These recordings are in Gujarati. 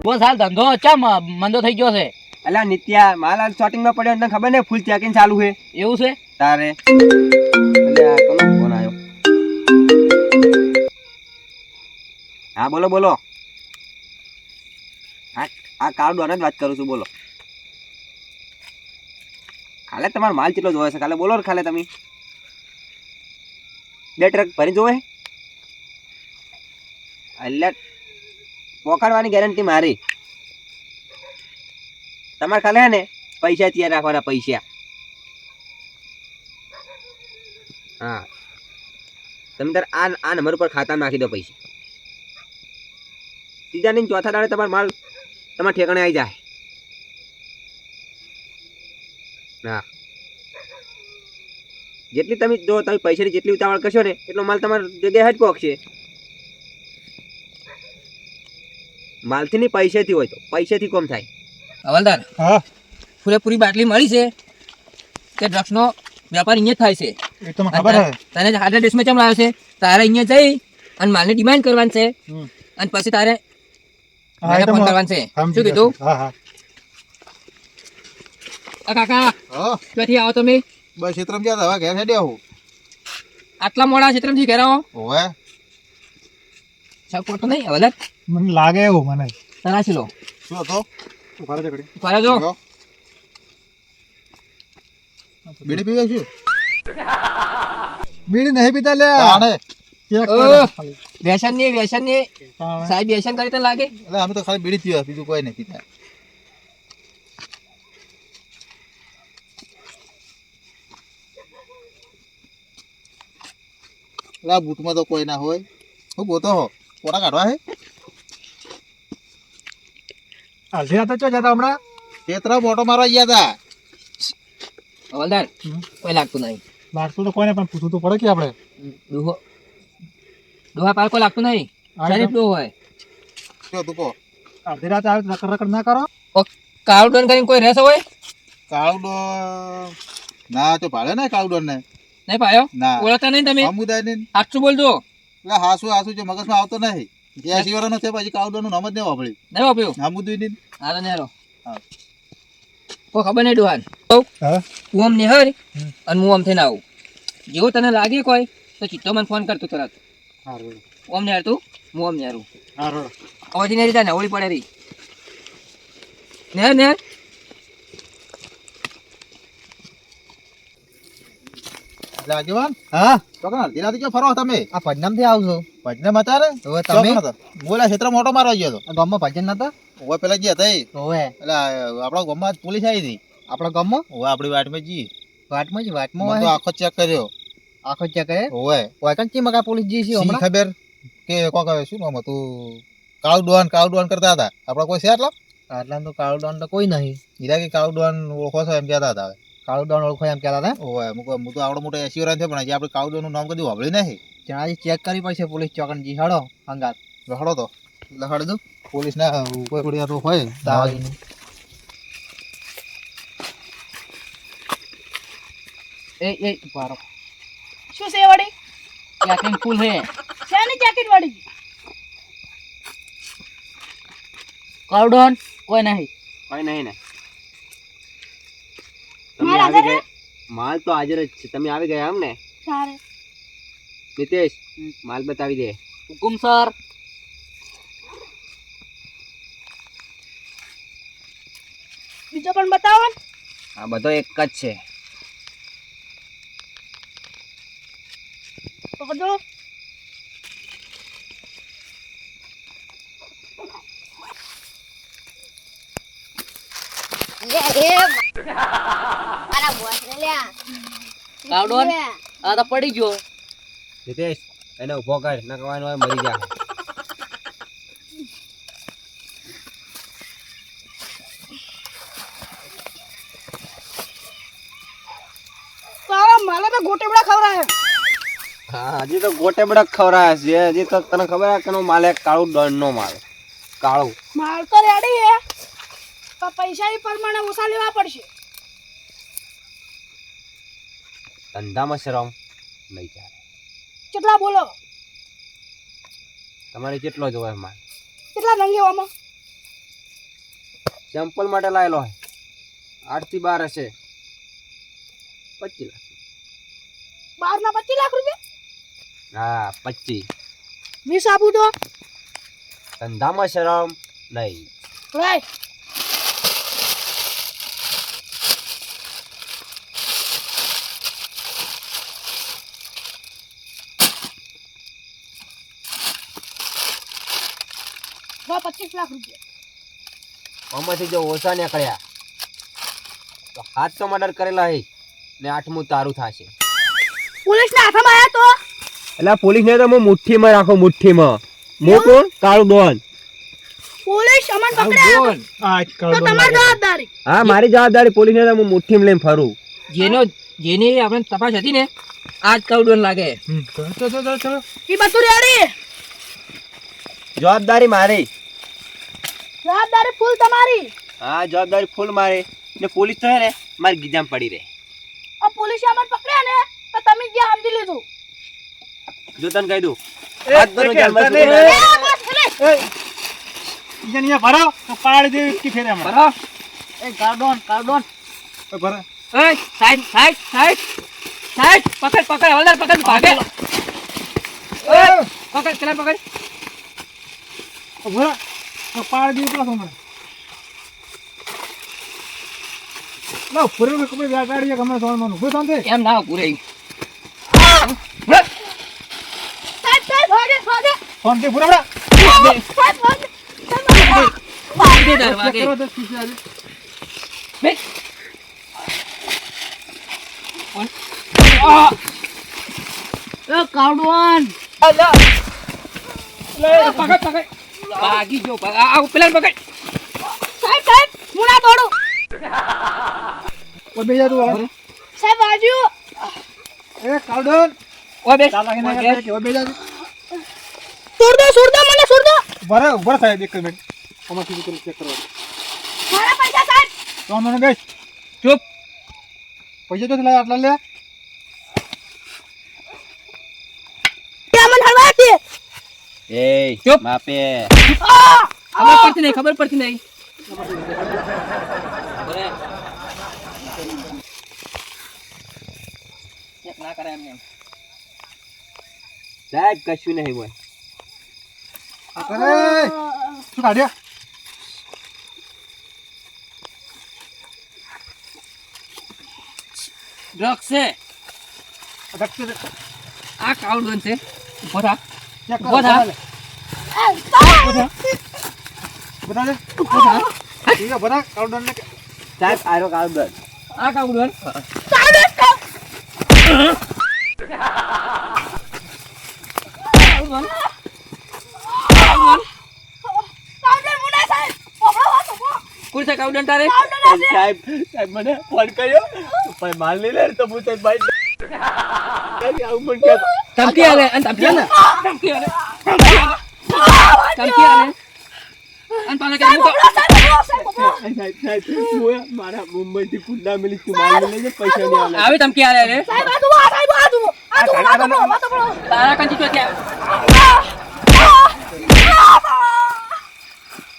બસ હાલ ધંધો ચમ મંદો થઈ ગયો છે. અલા નિત્યા માલ હાલ શોર્ટિંગમાં પડ્યો તને ખબર ને ફૂલ ચેકિંગ ચાલુ છે એવું છે તારે અલ્યા કોનો ફોન આવ્યો હા બોલો બોલો આ કાર્ડ દ્વારા જ વાત કરું છું બોલો ખાલે તમારો માલ કેટલો જોવે છે ખાલે બોલો ખાલે તમે 2 ટ્રક ભરી જોવે અલ્યા પોકાડવાની ગેરંટી મારી તમારે ખાલે હે ને પૈસા તૈયાર રાખવાના પૈસા હા તમે તાર આ નંબર પર ખાતામાં નાખી દો પૈસા ત્રીજા ને ચોથા દાડે તમારો માલ તમારા ઠેકાણે આવી જાય હા જેટલી તમે જો તમે પૈસાની જેટલી ઉતાવળ કરશો ને એટલો માલ તમારી જગ્યાએ જ પહોંચશે માલથી નહીં પૈસેથી હોય તો પૈસેથી કોમ થાય હવાલદાર હા પૂરેપૂરી બાટલી મળી છે કે ડ્રગ્સનો વેપાર અહીંયા જ થાય છે એ તો મને ખબર હે તને હાર્ટ ડિસ્કમાં ચમ લાવ્યો છે તારે અહીંયા જઈ અને માલની ડિમાન્ડ કરવાની છે અને પછી તારે હા એ તો ફોન કરવાનો છે શું કીધું હા હા કાકા હા ક્યાંથી આવો તમે બસ ક્ષેત્રમાં જ્યાં હવે ઘેર હેડ્યા હું આટલા મોડા ક્ષેત્રથી ઘેર આવો ઓવે સપોર્ટ તો નહીં હવાલદાર મને લાગે એવું મને તરાશી લો શું હતો ઉભા રહો જકડી ફરે જો બીડી પીવે છું બીડી નહીં પીતા લે આને ચેક વ્યસન ની સાહેબ વ્યસન કરી તને લાગે એટલે અમે તો ખાલી બીડી પીવા બીજું કોઈ નહીં પીતા લા બૂટમાં તો કોઈ ના હોય હું ગોતો હો કોના કાઢવા હે અડધી રાતે ચો જતા હમણાં ખેતરા મોટો મારવા ગયા હતા હવાલદાર કોઈ લાગતું નહીં લાગતું તો કોઈને પણ પૂછવું તો પડે કે આપણે ડોહા પાર કોઈ લાગતું નહીં શરીફ ડોહો હોય શું તું કહો અડધી રાતે આવે રકડ રકડ ના કરો કાળું ડોન કરીને કોઈ રહેશે હોય કાળુડો ના તો ભાડે ને કાળુડો ને નહીં પાયો ના ઓળખતા નહીં તમે સમુદાય ને સાચું બોલજો એટલે હાસુ જે મગજમાં આવતો નહીં 80 વર્ષનો છે પછી કાળુડો નું નામ જ નહીં વાપર્યું નહીં વાપર્યું સમુદાય ને હાલો ને હાલો હા કોઈ ખબર નહીં ડોહાન હા તું આમ નિહર અને હું આમ થઈને આવું જેવું તને લાગે કોઈ તો ચિત્તો મને ફોન કરતો તરત હારું ઓમ નિહાર તું હું આમ નિહારું હારું અવાજી નહીં રીતા નવળી પડે રહી નિહાર નિહાર એટલે આગેવાન હા તો કણ અડધી રાતે ક્યાં ફરો તમે આ પજનામ થી આવજો ભજને મતારે હવે તમે બોલા ક્ષેત્ર મોટો મારવા ગયો હતો ગામમાં ભજન નતા ઓવે પેલા ગયા હતા હોવે એટલે આપણા ગામમાં આજ પોલીસ આવી હતી આપણા ગામમાં ઓવે આપણી વાટમાં જઈએ વાટમાં જ મેં વાટમાં તો આખો ચેક કર્યો આખો ચેક કરે ઓવે વાયકન ચી મગા પોલીસ જી છે શી હમણાં ખબર કે કોક શું નામ હતું કાળું ડોન કરતા હતા આપણા કોઈ છે આટલા આટલા તો કાળું ડોન તો કોઈ નહીં હીરા કે કાળું ડોન ઓળખો છો એમ કહેતા હતા હવે કાળું ડોન ઓળખો એમ કહેતા હતા ઓવે હું તો આવડો મોટો 80 વર્ષ છે પણ હજી આપણે કાળું ડોનનું નામ કદી વાપર્યું નહીં જણાજી ચેક કરવી પડશે પોલીસ ચોકન જી હડો હંગાત લહડો તો લહડ દો પોલીસ ના કોઈ કોઈ તો હોય દાવાજીનું એ ઉભારો શું છે વળી પેકિંગ ફૂલ છે શેની જેકેટ વળી કાળું ડોન કોઈ નહીં કોઈ નહીં ને તમે માલ આવી હાજર હે? ગયા માલ તો હાજર જ છે તમે આવી ગયા એમ ને સારે નિતેશ માલ બતાવી દે હુકુમ સર બીજો પણ બતાવો ને આ બધો એક જ છે પકડો કાળું ડોન આ તો પડી ગયો નિતેશ એને ઉભો કર ના કહેવાનું હોય મરી જાય તારા માલે તો ગોટેબડા ખવરાય હા હજી તો ગોટે બડક ખવરાય છે હજી તો તને ખબર છે કે માલ એક કાળું ડોન નો માલ કાળું માલ તો રેડી હે પણ પૈસા એ પ્રમાણે ઓછા લેવા પડશે ધંધામાં શરમ નહીં ચાલે કેટલા બોલો તમારે કેટલો જોવે માલ કેટલા રંગેવામાં સેમ્પલ માટે લાયેલો હોય 8 થી 12 હશે 25 લાખ 12 ના 25 લાખ રૂપિયા હા 25 20 આપું તો ધંધામાં શરમ નહીં રાઈટ બા 25 લાખ રૂપિયા આમાંથી જો ઓછા નીકળ્યા તો 700 મર્ડર કરેલા હે ને 8મું તારું થશે પોલીસ ના હાથમાં આયા તો એટલે પોલીસ ને તો હું મુઠ્ઠીમાં રાખો મુઠ્ઠીમાં મો કોણ કાળું ડોન પોલીસ અમન પકડ્યા તો તમારી જવાબદારી હા મારી જવાબદારી પોલીસ ને તો હું મુઠ્ઠીમાં લઈને ફરું જેની આપણે તપાસ હતી ને આજ કાઉડન લાગે ઈ બધું રેડી જવાબદારી મારી જવાબદારી ફૂલ તમારી હા જવાબદારી ફૂલ મારી ને પોલીસ તો હે ને મારી ગીજામાં પડી રહે આ પોલીસે અમન પકડ્યા ને તો તમે જે સમજી લીધું જો તને કહી દઉં હાથ ધરો જાનમાં એ છોકરા. બસ હેલે ભરાવ તો પાડી દેવી કે ફેરે બરાબર એ કાર્ડોન ભરા એ સાઈડ પકડ હવલદાર પકડ ભાગે ઓય પકડ પેલા પકડ ભરા તો પાડી દેવી પેલા સોમરે લાવ ફરી કપડે ગાડી ગમે સોમરનું કોઈ શાંતિ એમ ના પૂરે સાહેબ ભાગે શાંતિ પૂરા સાહેબ ભાગે વાગે બે એ કાર્ડોન પકડ ભાગી જો પેલા પકડ સાહેબ મુના તોડું ઓ બે જા તું સાહેબ આજુ એ કાર્ડન ઓ બે ચાલા કે ઓ બે જા સુર દો મને સુર દો ભરા સાહેબ એક મિનિટ અમાર સુધી ચેક કરો મારા પૈસા સાહેબ તો મને ગઈ ચૂપ પૈસા તો લાય આટલા લે કે અમન હળવાતી એ ચૂપ. માપે ખબર પડતી નહીં ના કરે એમને સાહેબ કશું નહીં હોય અરે શું કાઢ્યા ડ્રગ્સ છે આ કાઉડન છે ઉભો થા ચેક કરો બધા. બધા દે ઠીક છે બધા કાર્ડન ને સાહેબ આરો કાળું આ કાઉડન કાઉન્ટર મુના સાહેબ પકડો વાતો કોણ છે કાઉડન તારે સાહેબ મને ફોન કર્યો પણ માલ નહીં લે તો હું સાહેબ ભાઈ આવું પણ કે ધમકી આલે અને ધમકી આલે અને પાછા કે મુકો સાહેબ હું મારા મુંબઈથી કુંડા મિલી તું માલ લઈ લે પૈસા નહીં આલે આવી ધમકી આલે રે સાહેબ આ તું વાતો પકડો તારા કંચી તો ક્યાં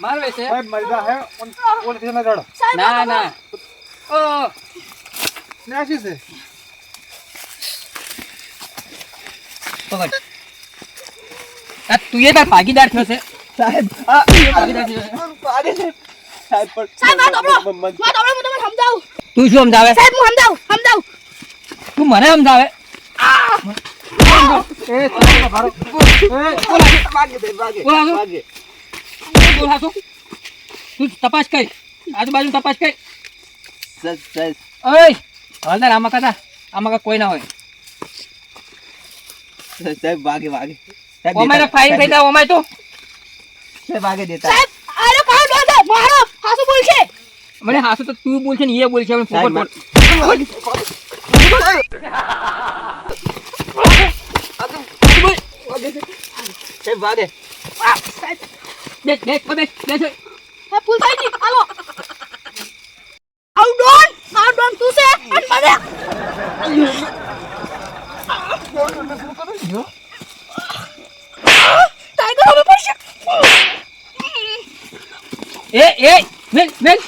મારવે છે સાહેબ મરી જા હે ઓન થી ના જડો ના ઓ ને આશી છે પકડ આ તું એ તાર ભાગીદાર થયો છે સાહેબ ભાગીદાર થયો છે. પાડે છે સાહેબ પણ સાહેબ વાતો પકડો હું તમને સમજાવું તું શું સમજાવે સાહેબ હું સમજાવું તું મને સમજાવે એ તમારો ભારો ભાગે દે ભાગે બોલાવો. ભાગે બોલ હાચું. તું તપાસ કર આજુબાજુ તપાસ કર સાહેબ ઓય હલદાર આમાં કોઈ ના હોય સાહેબ ભાગે ભાગે સાહેબ ઓમાય ફાઈન થઈ જાય ઓમાય તો સાહેબ ભાગે દેતા સાહેબ આનો કાર્ડોન છે મારો હાસુ બોલ છે મને હાસુ તો તું બોલ છે ને એ બોલ છે મને સાહેબ, ફોકટ સાહેબ ભાગે બેસ હે ફૂલ થઈ ગઈ હાલો કાર્ડોન તું છે અને મને ટાઈગર હવે પડશે એ મેલ મેલ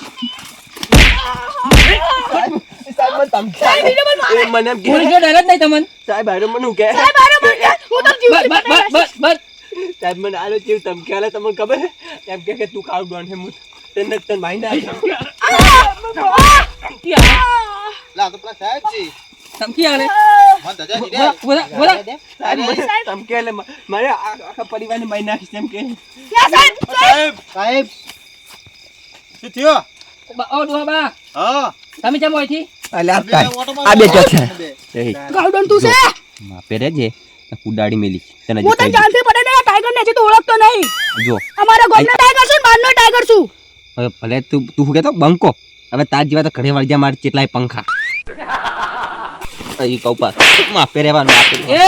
સાહેબ મને સાહેબ, એને મને મારે. મને એમ પોલીસ કે નો ડર જ નહીં તમને સાહેબ હારે મને હું કે સાહેબ, આને મને કે, હું તો જીવતી બસ પકડાઈશ. બસ બસ સાહેબ મને આલો જેવું ધમકી આલે તમને ખબર હે? એમ કે તું કાવ ડોન હે હું તને તને મારી ના લા તો પેલા સાહેબ છે ધમકી આલે મને ધજા દીધે બોલા બોલા સાહેબ મને ધમકી આલે મારે આખા પરિવારને મારી નાખીશ એમ કે યા સાહેબ, સાહેબ. સાહેબ શું થયો ઓ ડોબા હા તમે કેમ હોય થી આ બે જો છે ગાર્ડન તું છે? માપે રેજે કુડાડી મેલી તને હું તને જાણતી પડે ને, ટાઈગર ને હજી તો ઓળખતો નહીં. જો અમારા ગામનો ટાઈગર છે ને બહારનો ટાઈગર છું. હવે ભલે તું શું કહેતો બંકો હવે તાર જેવા તો ઘરે વળગ્યા મારે કેટલાય પંખા અહીં કહું પાસ માપે રહેવાનું માપે એ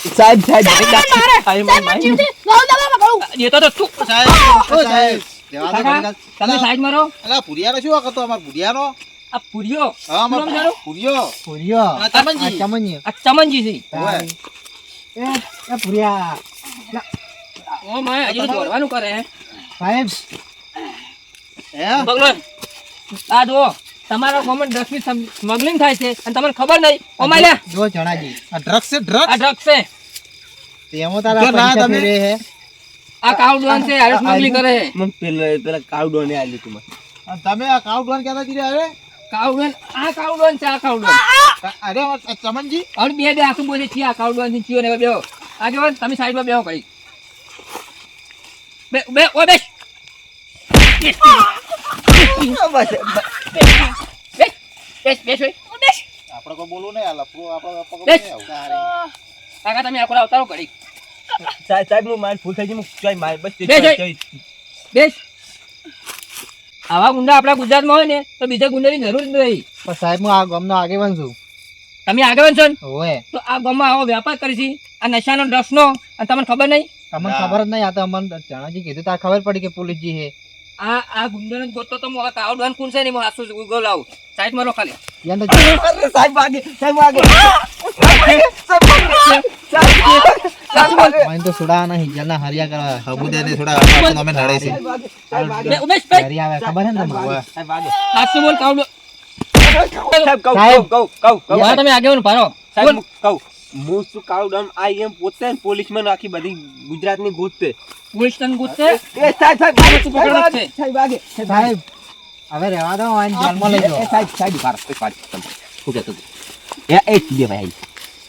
સાહેબ સાહેબ, મને મારે. સાહેબ, મને જીવતી ગાઉ દબામાં કરું. એ તો તું સાહેબ ઓ સાહેબ જવા દો કાકા, તમે સાઈડ મારો અલા પુરિયાનો શું કરતો અમાર પુરિયાનો આ પૂરિયો હા અમાર શું નામ તારું? પુરિયો પૂર્યો આ ચમનજી આ ચમનજી છે ઓય એ પૂર્યા ઓ માય હજી તો દોડવાનું કરે હે સાહેબ હે ભગવાન આ જો તમારા ગવર્મેન્ટ ડ્રગ્સની સ્મગલિંગ થાય છે અને તમને ખબર નહીં ઓ માય જો ચણાજી આ ડ્રગ્સ છે ડ્રગ્સ આ ડ્રગ્સ છે તેમાં તારા જો ના પૈસા તમે- ફેરે હે આ કાઉ ડોન છે આ સ્મગલિંગ કરે છે મને પેલા કાવડોને આલ્યું તું મને તમે આ કાઉ ડોન કહેતા જીરે હવે કાઉ ડોન આ કાઉ ડોન છે આ કાઉ ડોન અરે આ ચમનજી હવે બે બે આખું બોલે છે આ કાઉ ડોન છે ચિયો ને બેહો આગેવાન તમે સાઈડમાં બેહો કરી બે બે ઓ બેસ બેસ બેસ બેસ આપણે કોઈ બોલવું નહીં આ લફરો આપણે પકડવું બેસ. નહીં આવું. કાકા તમે આખો અવતારો કરી સાહેબ હું મારી ભૂલ થઈ ગઈ હું જોઈ માર બસ બે જોઈ. બેસ આવા ગુંડા આપણા ગુજરાતમાં હોય ને તો બીજા ગુંડાની જરૂર જ નહીં પણ સાહેબ હું આ ગામનો આગેવાન છું તમે આગેવાન છો ને ઓએ તો આ ગામમાં આવો વેપાર કરી છે આ નશાનો ડ્રગ્સનો અને તમને ખબર નહીં તમને ના. ખબર જ નહીં આ તો અમને ચણાજી કીધું તાર ખબર પડી કે પોલીસજી હે આ ગુંડાને ગોતતો તો હું હવે કાવ ડોન કોણ છે ને હું હાસુ ગો લાવું સાઈડ માં રો ખાલી યાર તો સાહેબ વાગે મને તો સુડા નહીં જલના હરિયા કરવા હબુદાને થોડા આપણને અમે નડે છે બે ઉમેશ ભાઈ ઘરે આવે ખબર હે ને તમને હાસુ બોલ કાવ ડોન સાહેબ કહું સાહેબ. કહું યાર તમે આગેવાન ભારો સાહેબ હું કહું હું શું કાવડોન આઈ એમ પોતે પોલીસમેન આખી બધી ગુજરાતની ગોતતે પોલીસ તન ગોતશે એ સાહેબ સાહેબ તું પકડો જ છે. સાહેબ વાગે સાહેબ હવે રહેવા દો આને જેલમાં લઈ જાઓ સાહેબ સાહેબ શું કહેતો એ બે ભાઈ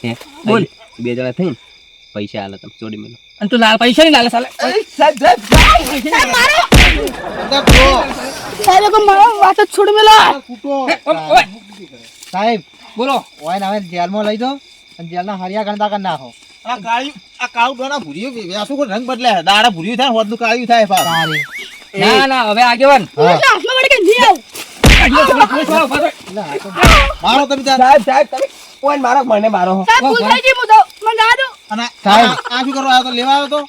હે બોલ. બે જણા થઈને પૈસા આલે તમે છોડી મેલો અને તું લાલ પૈસા નહીં લાલે સાલે સાહેબ સાહેબ સાહેબ એક મારો વાત જ છોડી મેલા. ઓય, સાહેબ બોલો ઓય હવે જેલમાં લઈ જાઓ અને જેલના હરિયા ગણતા કરી નાખો આ કાળિયું આ કાળું ડોના ભૂર્યું વ્યાસુ કોઈ રંગ બદલે દાડા ભૂર્યું થાય હોદનું કાળિયું થાય પાછું. સારી ના ના હવે આગેવાન પોલીસના હાથમાં વળી કે નહીં આવું. પોલીસ વાળો ભારો. મારો તમે તાર સાહેબ સાહેબ તમે કોઈ મારો મને મારો સાહેબ ભૂલ થઈ ગઈ, હું જાઉં. મને જવા દો. અને સાહેબ. આ શું કરવા આવ્યો તો લેવા આવ્યો તો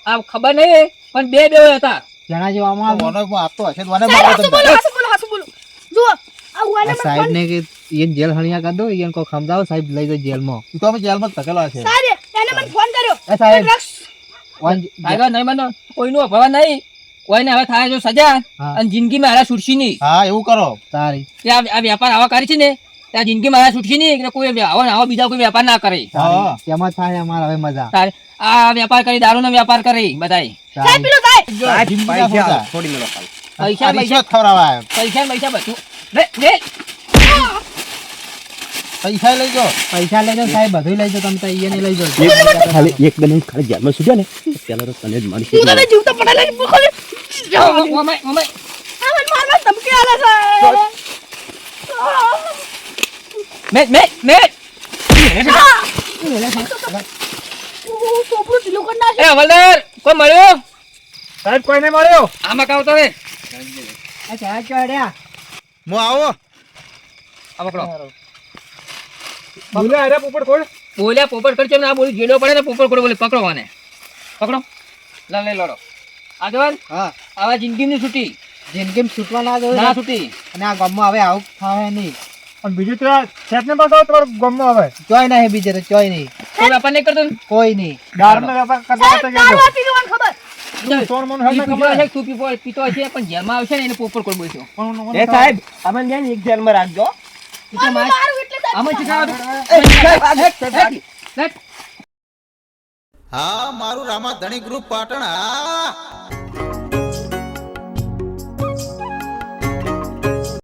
આ ખબર નહીં પણ બે બે હતા જણાજી આમાં વનો આપતો હશે તો વને સાહેબ મારો હાસુ તમને. બોલો, હાસુ બોલો, હાસુ બોલો. જુઓ, આ ઉવાને મને સાહેબ ફોન- ને કે એને જેલ હણિયા કરી દો એને કોઈ સમજાવો સાહેબ લઈ જાઓ જેલમાં તું તો અમે જેલમાં જ ધકેલો છે સાહેબ, એને મને ફોન કર્યો. એ સાહેબ. ડ્રગ્સ આગળ નહીં માનો કોઈનું અભાવ નહીં કોઈને હવે થાય જો સજા હા. અને જિંદગીમાં હારા છૂટશે નહીં હા એવું કરો સારી કે આ વેપાર આવા કરે છે ને ત્યાં જિંદગીમાં હારા છૂટશે નહીં એટલે કોઈ આવો બીજા કોઈ વેપાર ના કરે હા તેમાં થાય અમારે હવે મજા તારે આ વેપાર કરી દારૂનો વેપાર કરે બધાય સાહેબ સારી પેલો સાહેબ. પૈસા છોડી મેલો ખાલી પૈસા આ પૈસા રિશ્વત ખવડાવવા આવ્યો. પૈસા પૈસા બધું લે લે પૈસા લઈ જાઓ પૈસા લઈ જાઓ સાહેબ બધું લઈ જાઓ તમે તો એને લઈ જાઓ ખાલી એક બે નહીં ખાલી જેલમાં સુધ્યા ને પેલા તો તને જ મારી હું તને જીવતો પડાલે જ ભૂખો ને. ઓમાય ઓમાય આ મને મારવા ધમકી આલે સાહેબ. મે મે મે પોપડું ઢીલું કરી નાખે. એ હવલદાર કોઈ મળ્યો સાહેબ કોઈને મળ્યો આમાં કાવ તો રે સાહેબ ચડ્યા હું આવો આ પકડો બોલે અરે પોપટ કોણ બોલ્યા પોપટ કરજો ને આ બોલી જેડો પડે ને પોપટ કોડો બોલે પકડો મને પકડો લડે લડો આગળ હા આવા જિંદગીની છૂટી જિંદગીમાં છૂટવા ના દો ના છૂટી અને આ ગામમાં હવે આવું થાય નહીં પણ બીજું તો સેટને પાસ આવો તમારો ગમમાં આવે ચોય નહીં બીજે તો ચોય નહીં કોઈ વેપાર નહીં કરતો ને? કોઈ નહીં દારૂનો વેપાર સાહેબ દારૂ આપી દેવાનું ખબર. તું પીતો હશે, તું પીતો હશે, પણ જેલમાં આવશે ને એને પોપટ કોઈ બોલશો. એ સાહેબ અમે બેન એક જેલમાં રાખજો. એટલે માર- મારું એટલે સાહેબ આમાં શીખવાડો. હા મારું રામા ધણી ગ્રુપ પાટણ હા